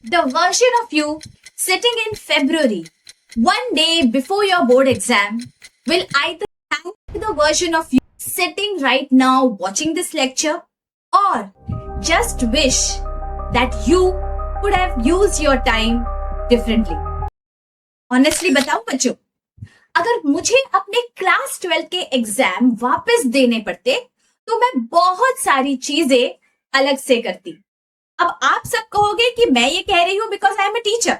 The version of you sitting in February, one day before your board exam, will either thank the version of you sitting right now watching this lecture or just wish that you could have used your time differently. Honestly बताऊं बच्चों, अगर मुझे अपने class 12 के exam वापस देने पड़ते तो मैं बहुत सारी चीजें अलग से करती। अब आप सब कहोगे कि मैं ये कह रही हूं because I am a teacher,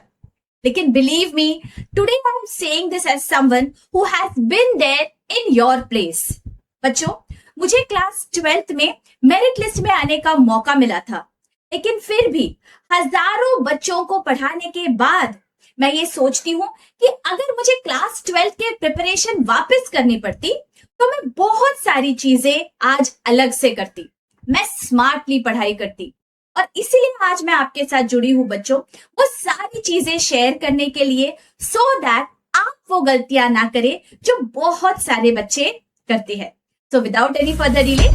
लेकिन believe me, today I am saying this as someone who has been there in your place. बच्चों, मुझे क्लास 12th में मेरिट लिस्ट में आने का मौका मिला था, लेकिन फिर भी हजारों बच्चों को पढ़ाने के बाद मैं ये सोचती हूँ कि अगर मुझे क्लास 12 के प्रिपरेशन वापस करनी पड़ती तो मैं बहुत सारी चीजें आज अलग से करती, मैं स्मार्टली पढ़ाई करती। और इसीलिए आज मैं आपके साथ जुड़ी हूं बच्चों, वो सारी चीजें शेयर करने के लिए, सो दैट आप वो गलतियां ना करें जो बहुत सारे बच्चे करते हैं। So without any further delay,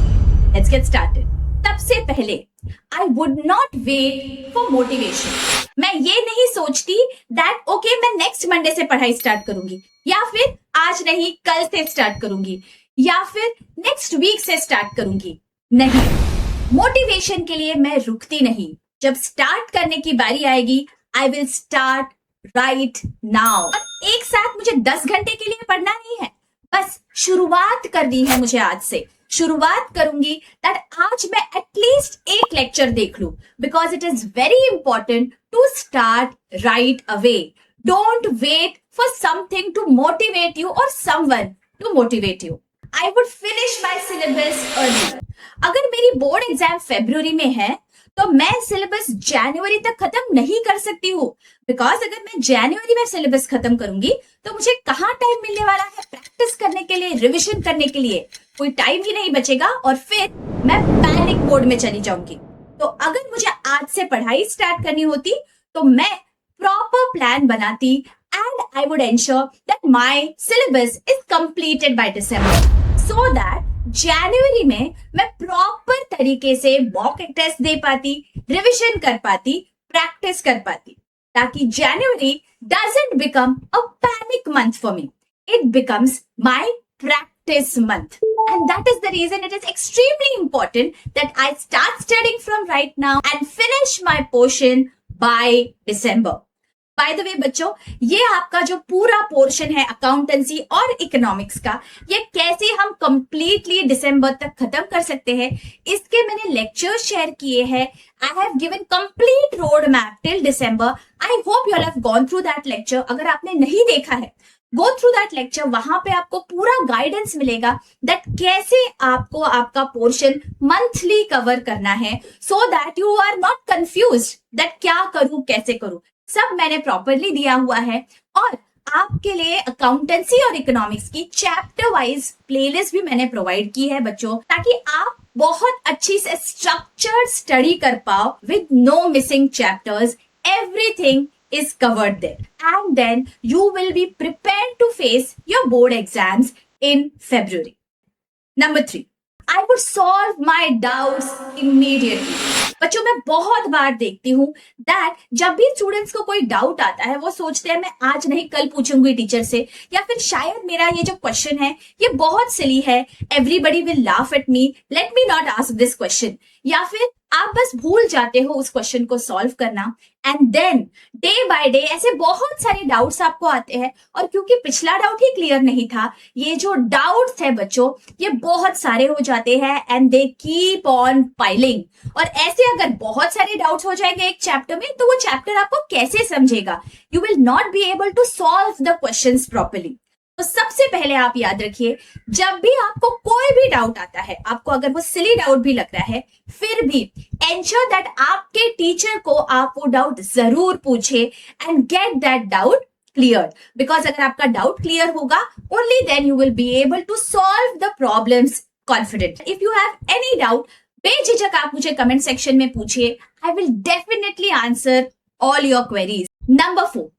let's get started. सबसे पहले, I would not wait for motivation. मैं ये नहीं सोचती दैट ओके मैं नेक्स्ट मंडे से पढ़ाई स्टार्ट करूंगी, या फिर आज नहीं कल से स्टार्ट करूंगी, या फिर नेक्स्ट वीक से स्टार्ट करूंगी। नहीं, मोटिवेशन के लिए मैं रुकती नहीं। जब स्टार्ट करने की बारी आएगी, I will start right now. और एक साथ मुझे 10 घंटे के लिए पढ़ना नहीं है, बस शुरुआत करनी है मुझे आज से। शुरुआत करूंगी दैट आज मैं एटलीस्ट एक लेक्चर देख लूं, because it is very important to start right away. Don't wait for something to motivate you और someone to motivate you. I would finish my syllabus early. अगर मेरी बोर्ड एग्जाम फरवरी में है तो मैं सिलेबस जनवरी तक खत्म नहीं कर सकती हूँ, बिकॉज अगर मैं जनवरी में सिलेबस खत्म करूंगी तो मुझे कहाँ टाइम मिलने वाला है प्रैक्टिस करने के लिए, रिविजन करने के लिए? कोई टाइम ही नहीं बचेगा और फिर मैं पैनिक मोड में चली जाऊंगी। तो अगर मुझे आज से पढ़ाई स्टार्ट करनी होती तो मैं प्रॉपर प्लान बनाती and I would ensure that my syllabus is completed by December, so that जनवरी में मैं प्रॉपर तरीके से मॉक टेस्ट दे पाती, रिविजन कर पाती, प्रैक्टिस कर पाती, ताकि January doesn't become a panic month for me, it becomes my practice month. And that is the reason it is extremely important that I start studying from right now and finish my portion by December. By the way बच्चों, ये आपका जो पूरा portion है accountancy और economics का, ये कैसे हम कंप्लीटली दिसंबर तक खत्म कर सकते हैं, इसके मैंने लेक्चर्स शेयर किए हैं। I have given complete road map till December. I hope you have gone through that lecture. अगर आपने नहीं देखा है, गो थ्रू दैट लेक्चर, वहां पे आपको पूरा गाइडेंस मिलेगा दैट कैसे आपको आपका पोर्शन मंथली कवर करना है, so that you are not confused दैट क्या करूं कैसे करूं। सब मैंने प्रॉपरली दिया हुआ है और आपके लिए अकाउंटेंसी और इकोनॉमिक्स की चैप्टर वाइज प्लेलिस्ट भी मैंने प्रोवाइड की है बच्चों, ताकि आप बहुत अच्छी से स्ट्रक्चर्ड स्टडी कर पाओ with no missing chapters. Everything is covered there, and then you will be prepared to face your board exams in February. Number 3, I would solve my doubts immediately. बच्चों, मैं बहुत बार देखती हूँ दैट जब भी students को कोई डाउट आता है, वो सोचते हैं मैं आज नहीं कल पूछूंगी टीचर से, या फिर शायद मेरा ये जो क्वेश्चन है ये बहुत सिली है, everybody will laugh at me, let me not ask this question, या फिर आप बस भूल जाते हो उस क्वेश्चन को सॉल्व करना। And then day by day ऐसे बहुत सारे डाउट्स आपको आते हैं, और क्योंकि पिछला डाउट ही क्लियर नहीं था, ये जो डाउट्स है बच्चों ये बहुत सारे हो जाते हैं and they keep on piling. और ऐसे अगर बहुत सारे डाउट्स हो जाएंगे एक चैप्टर में, तो वो चैप्टर आपको कैसे समझेगा? You will not be able to solve the questions properly. तो सबसे पहले आप याद रखिए, जब भी आपको कोई भी डाउट आता है, आपको अगर वो सिली डाउट भी लगता है, फिर भी एंश्योर दैट आपके टीचर को आप वो डाउट जरूर पूछे and get that doubt clear, because अगर आपका डाउट क्लियर होगा, only then you will be able to solve the problems confident. If you have any doubt, बेझिझक आप मुझे कमेंट सेक्शन में पूछिए, I will definitely answer all your queries. Number 4,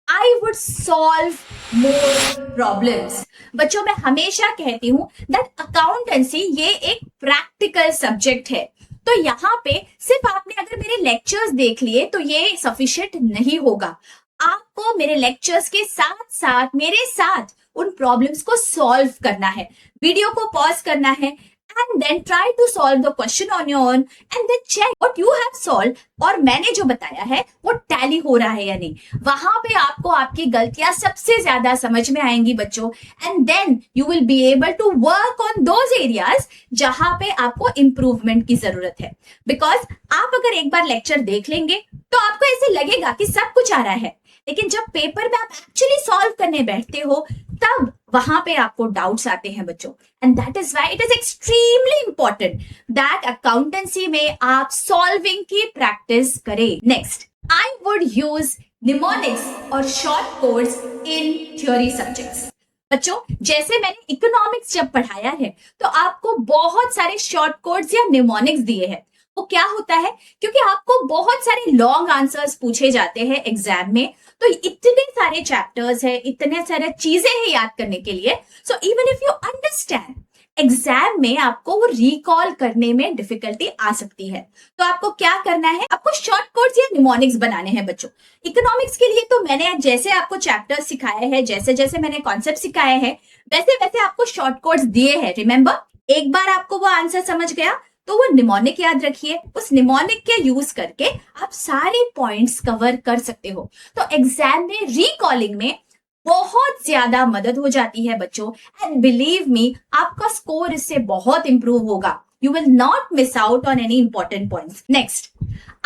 I would solve more problems. बच्चों, मैं हमेशा कहती हूँ that accountancy ये एक practical subject है, तो यहाँ पे सिर्फ आपने अगर मेरे लेक्चर्स देख लिए तो ये सफिशिएंट नहीं होगा। आपको मेरे लेक्चर्स के साथ साथ मेरे साथ उन प्रॉब्लम्स को सॉल्व करना है, वीडियो को पॉज करना है and then try to solve the question on your own and then check what you have solved और मैंने जो बताया है वो टैली हो रहा है या नहीं। वहां पे आपको आपकी गलतियां सबसे ज्यादा समझ में आएंगी बच्चों, and then you will be able to work on those areas जहां पे आपको इम्प्रूवमेंट की जरूरत है। बिकॉज आप अगर एक बार लेक्चर देख लेंगे तो आपको ऐसे लगेगा कि सब कुछ आ रहा है, लेकिन जब पेपर में आप एक्चुअली सॉल्व करने बैठते हो तब वहां पे आपको डाउट्स आते हैं बच्चों। And that is why it is extremely important that accountancy में आप सॉल्विंग की प्रैक्टिस करें। Next, I would use mnemonics और short codes in theory subjects. बच्चों, जैसे मैंने इकोनॉमिक्स जब पढ़ाया है तो आपको बहुत सारे शॉर्ट कोड्स या निमोनिक्स दिए हैं। वो क्या होता है, क्योंकि आपको बहुत सारे लॉन्ग आंसर्स पूछे जाते हैं एग्जाम में, तो इतने सारे चैप्टर्स है, इतने सारे चीजें हैं याद करने के लिए। So even if you understand, exam में आपको वो रिकॉल करने में डिफिकल्टी आ सकती है। तो आपको क्या करना है, आपको शॉर्ट कोड्स या निमोनिक्स बनाने हैं बच्चों। इकोनॉमिक्स के लिए तो मैंने जैसे आपको चैप्टर सिखाए हैं, जैसे जैसे मैंने कॉन्सेप्ट सिखाए हैं, वैसे वैसे आपको शॉर्ट कोड्स दिए हैं। रिमेंबर, एक बार आपको वो आंसर समझ गया तो वो निमोनिक याद रखिए, उस निमोनिक के यूज करके आप सारे पॉइंट्स कवर कर सकते हो। तो एग्जाम में रिकॉलिंग में बहुत ज्यादा मदद हो जाती है बच्चों, एंड बिलीव मी आपका स्कोर इससे बहुत इंप्रूव होगा। You will not miss out on any important points. Next,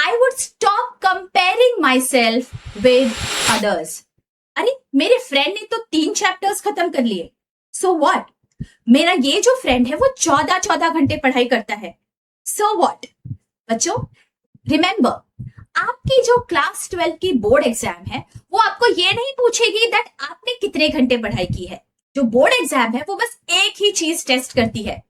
I would stop comparing my self with others. अरे, मेरे फ्रेंड ने तो 3 चैप्टर्स खत्म कर लिए, सो व्हाट? मेरा ये जो फ्रेंड है वो 14 घंटे पढ़ाई करता है, सो व्हाट? बच्चों, रिमेंबर, आपकी जो क्लास 12 की बोर्ड एग्जाम है वो आपको ये नहीं पूछेगी दैट आपने कितने घंटे पढ़ाई की है। जो बोर्ड एग्जाम है वो बस एक ही चीज टेस्ट करती है,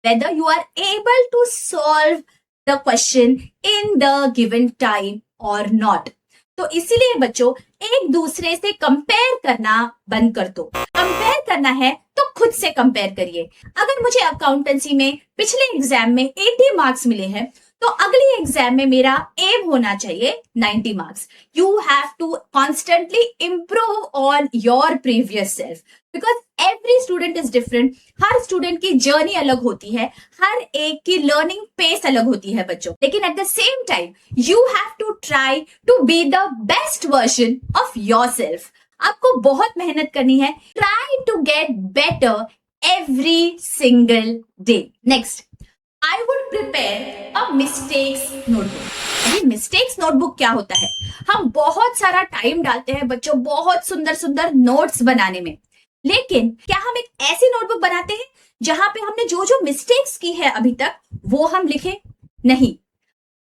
whether you are able to solve the question in the given time or not। तो इसीलिए बच्चों, एक दूसरे से कंपेयर करना बंद कर दो। कंपेयर करना है तो खुद से कंपेयर करिए। अगर मुझे अकाउंटेंसी में पिछले एग्जाम में 80 मार्क्स मिले हैं तो अगली एग्जाम में मेरा एम होना चाहिए 90 marks. You have to constantly improve on your previous self, because every student is different. हर स्टूडेंट की जर्नी अलग होती है, हर एक की लर्निंग पेस अलग होती है बच्चों, लेकिन at the same time you have to try to be the best version of your self. आपको बहुत मेहनत करनी है, try to get better every single day. Next, I would prepare a mistakes notebook। अभी मिस्टेक्स नोटबुक क्या होता है? हम बहुत सारा टाइम डालते हैं बच्चों बहुत सुंदर सुंदर नोट्स बनाने में, लेकिन क्या हम एक ऐसी नोटबुक बनाते हैं जहां पे हमने जो जो मिस्टेक्स की है अभी तक वो हम लिखें? नहीं।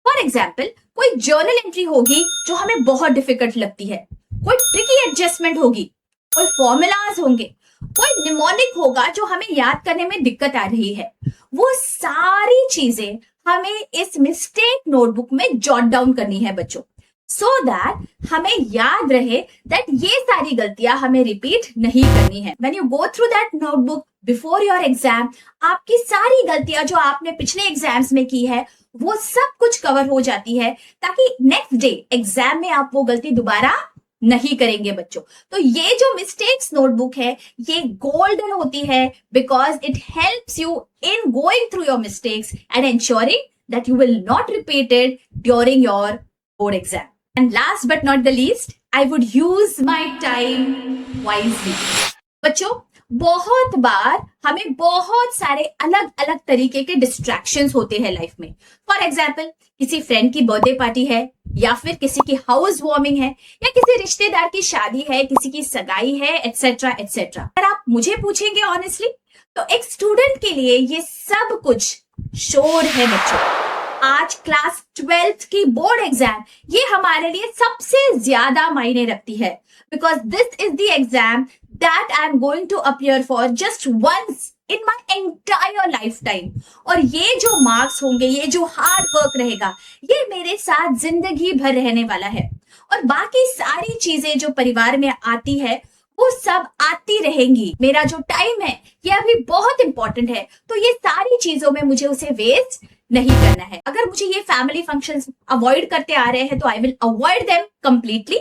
फॉर एग्जाम्पल, कोई जर्नल एंट्री होगी जो हमें बहुत डिफिकल्ट लगती है, कोई ट्रिकी एडजस्टमेंट होगी, कोई फॉर्मूलाज होंगे, कोई निमोनिक होगा जो हमें याद करने में दिक्कत आ रही है। वो सारी चीजें हमें इस मिस्टेक नोटबुक में जॉट डाउन करनी है बच्चों, सो दैट हमें याद रहे दैट ये सारी गलतियां हमें रिपीट नहीं करनी है। When you go through that notebook before your exam, आपकी सारी गलतियां जो आपने पिछले एग्जाम्स में की है वो सब कुछ कवर हो जाती है, ताकि नेक्स्ट डे एग्जाम में आप वो गलती दोबारा नहीं करेंगे बच्चों। तो ये जो मिस्टेक्स नोटबुक है ये गोल्डन होती है, because it helps you in going through your mistakes and ensuring that you will not repeat it during your board exam. And last but not the least, I would use my time wisely। बच्चों, बहुत बार हमें बहुत सारे अलग अलग तरीके के distractions होते हैं लाइफ में। फॉर एग्जाम्पल, किसी फ्रेंड की बर्थडे पार्टी है, या फिर किसी की हाउस वार्मिंग है, या किसी रिश्तेदार की शादी है, किसी की सगाई है, एटसेट्रा एटसेट्रा। अगर आप मुझे पूछेंगे ऑनेस्टली तो एक स्टूडेंट के लिए ये सब कुछ शोर है बच्चों। आज क्लास 12th की बोर्ड एग्जाम ये हमारे लिए सबसे ज्यादा मायने रखती है, because this is the exam that I am going to appear for just once in my entire life time. और ये जो मार्क्स होंगे, ये जो हार्ड वर्क रहेगा, ये मेरे साथ जिंदगी भर रहने वाला है। और बाकी सारी चीजें जो परिवार में आती है वो सब आती रहेंगी। मेरा जो टाइम है ये अभी बहुत इंपॉर्टेंट है, तो ये सारी चीजों में मुझे उसे वेस्ट नहीं करना है। अगर मुझे ये फैमिली फंक्शंस अवॉइड करते आ रहे हैं तो I will avoid them completely,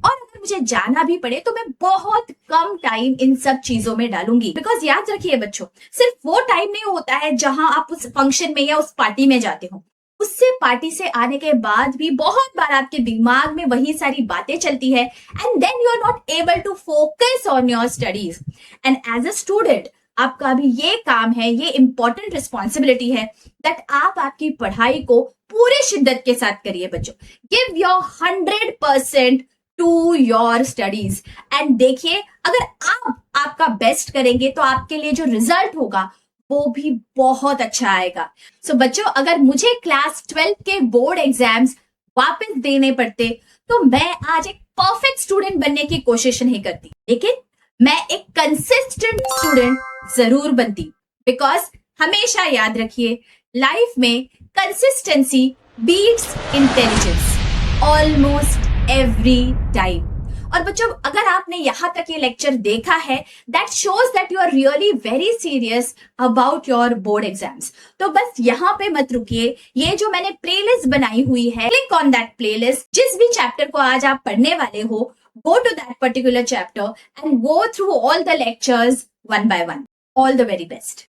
और अगर मुझे जाना भी पड़े तो मैं बहुत कम टाइम इन सब चीजों में डालूंगी। बिकॉज याद रखिए बच्चों, सिर्फ वो टाइम नहीं होता है जहां आप उस फंक्शन में या उस पार्टी में जाते हो, उससे पार्टी से आने के बाद भी बहुत बार आपके दिमाग में वही सारी बातें चलती है, and then you are not able to focus on your studies. And as a student आपका भी ये काम है, ये इंपॉर्टेंट रिस्पॉन्सिबिलिटी है दैट आप आपकी पढ़ाई को पूरे शिद्दत के साथ करिए बच्चों। Give your 100% to your studies, and देखिए अगर आप आपका बेस्ट करेंगे तो आपके लिए जो रिजल्ट होगा वो भी बहुत अच्छा आएगा। सो बच्चों, अगर मुझे क्लास 12 के बोर्ड एग्जाम्स वापस देने पड़ते तो मैं आज एक परफेक्ट स्टूडेंट बनने की कोशिश नहीं करती, लेकिन मैं एक कंसिस्टेंट स्टूडेंट जरूर बनती। बिकॉज हमेशा याद रखिए, लाइफ में consistency beats intelligence almost every time. और बच्चों, अगर आपने यहां तक ये लेक्चर देखा है, that shows that you are really very serious about your board exams. तो बस यहाँ पे मत रुकिए, ये जो मैंने प्लेलिस्ट बनाई हुई है, क्लिक ऑन दैट प्लेलिस्ट। जिस भी चैप्टर को आज आप पढ़ने वाले हो, go to that particular chapter and go through all the lectures one by one. All the very best.